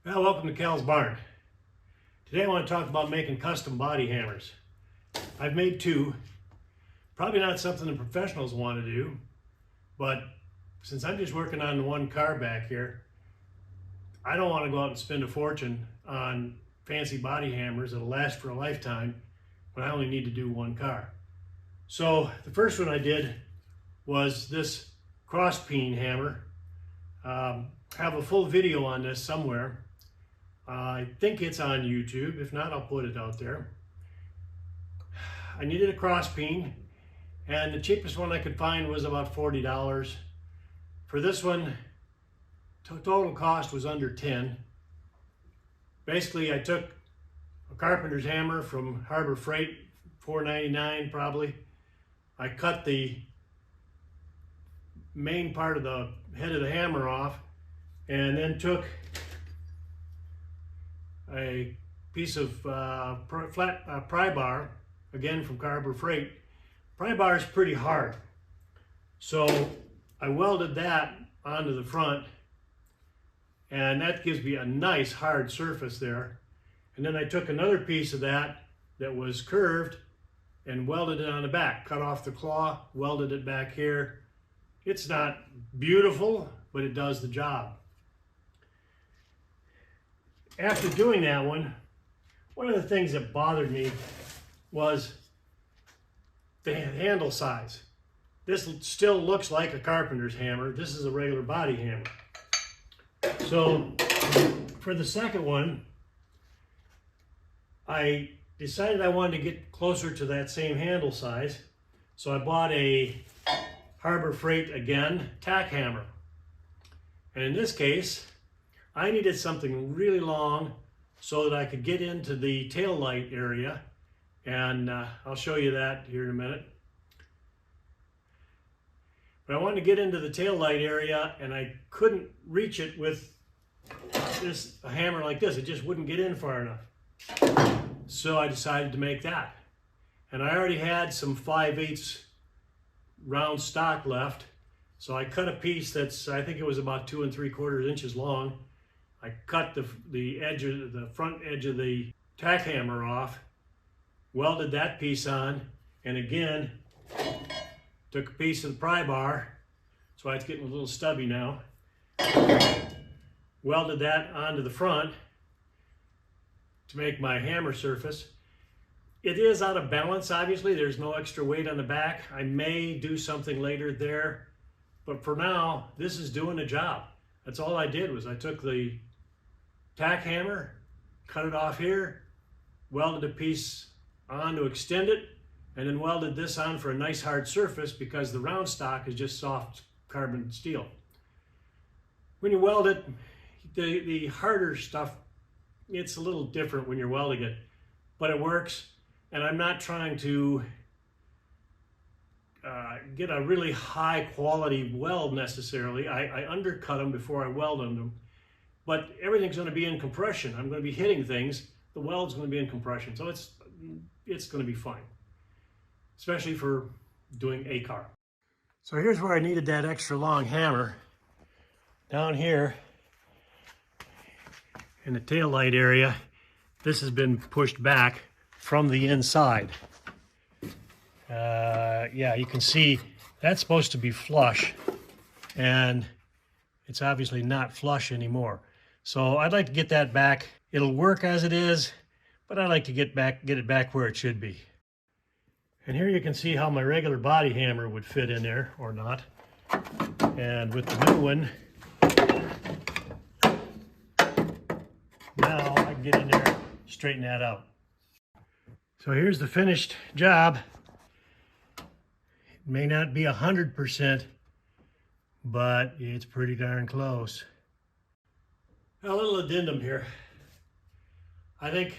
Well, welcome to Cal's Barn. Today I want to talk about making custom body hammers. I've made two. Probably not something the professionals want to do, but since I'm just working on one car back here, I don't want to go out and spend a fortune on fancy body hammers that'll last for a lifetime when I only need to do one car. So the first one I did was this cross peen hammer. I have a full video on this somewhere. I think it's on YouTube. If not, I'll put it out there. I needed a cross peen, and the cheapest one I could find was about $40. For this one, total cost was under 10. Basically, I took a carpenter's hammer from Harbor Freight, $4.99 probably. I cut the main part of the head of the hammer off, and then took a piece of flat pry bar, again from Harbor Freight. Pry bar is pretty hard, so I welded that onto the front, and that gives me a nice hard surface there. And then I took another piece of that was curved and welded it on the back, cut off the claw, welded it back here. It's not beautiful, but it does the job. After doing that one of the things that bothered me was the handle size. This still looks like a carpenter's hammer. This is a regular body hammer. So for the second one, I decided I wanted to get closer to that same handle size. So I bought a Harbor Freight, again, tack hammer. And in this case, I needed something really long so that I could get into the tail light area, and I'll show you that here in a minute. But I wanted to get into the tail light area, and I couldn't reach it with a hammer like this. It just wouldn't get in far enough. So I decided to make that. And I already had some 5/8 round stock left, so I cut a piece that's, I think it was about 2 3/4 inches long. I cut the front edge of the tack hammer off, welded that piece on, and again, took a piece of the pry bar, so it's getting a little stubby now, welded that onto the front to make my hammer surface. It is out of balance, obviously. There's no extra weight on the back. I may do something later there, but for now, this is doing the job. That's all I did, was I took the tack hammer, cut it off here, welded a piece on to extend it, and then welded this on for a nice hard surface because the round stock is just soft carbon steel. When you weld it, the harder stuff, it's a little different when you're welding it, but it works. And I'm not trying to get a really high quality weld necessarily. I undercut them before I weld them, but everything's going to be in compression. I'm going to be hitting things. The weld's going to be in compression, so it's going to be fine, especially for doing a car. So here's where I needed that extra long hammer. Down here in the tail light area, this has been pushed back from the inside. Yeah, you can see that's supposed to be flush, and it's obviously not flush anymore. So I'd like to get that back. It'll work as it is, but I'd like to get it back where it should be. And here you can see how my regular body hammer would fit in there, or not. And with the new one, now I can get in there, straighten that out. So here's the finished job. It may not be 100%, but it's pretty darn close. A little addendum here. I think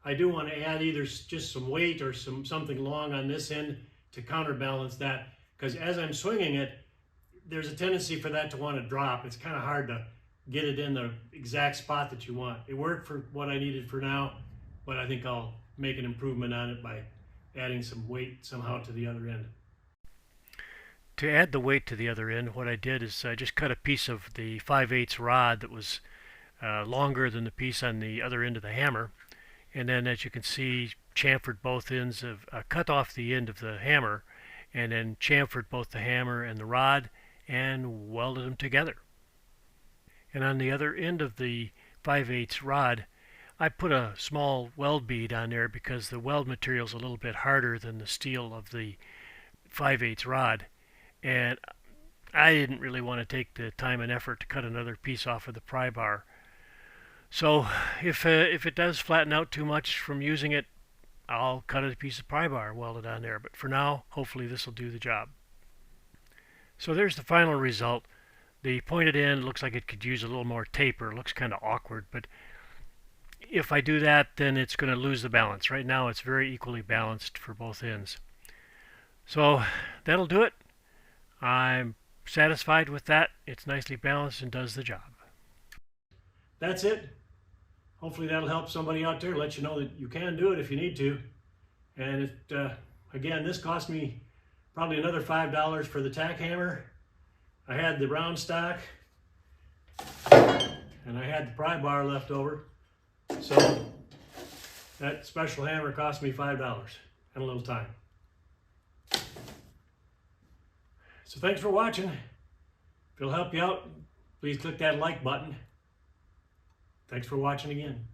I do want to add either just some weight or something long on this end to counterbalance that, because as I'm swinging it, there's a tendency for that to want to drop. It's kind of hard to get it in the exact spot that you want. It worked for what I needed for now, but I think I'll make an improvement on it by adding some weight somehow to the other end. To add the weight to the other end, what I did is I just cut a piece of the 5/8 rod that was longer than the piece on the other end of the hammer. And then, as you can see, chamfered both ends of, cut off the end of the hammer, and then chamfered both the hammer and the rod and welded them together. And on the other end of the 5/8 rod, I put a small weld bead on there because the weld material is a little bit harder than the steel of the 5/8 rod, and I didn't really want to take the time and effort to cut another piece off of the pry bar. So if it does flatten out too much from using it, I'll cut a piece of pry bar, weld it on there. But for now, hopefully this will do the job. So there's the final result. The pointed end looks like it could use a little more taper. It looks kind of awkward, but if I do that, then it's going to lose the balance. Right now it's very equally balanced for both ends. So that'll do it. I'm satisfied with that. It's nicely balanced and does the job. That's it. Hopefully that'll help somebody out there, let you know that you can do it if you need to. And again, this cost me probably another $5 for the tack hammer. I had the round stock and I had the pry bar left over. So that special hammer cost me $5 and a little time. So thanks for watching. If it'll help you out, please click that like button. Thanks for watching again.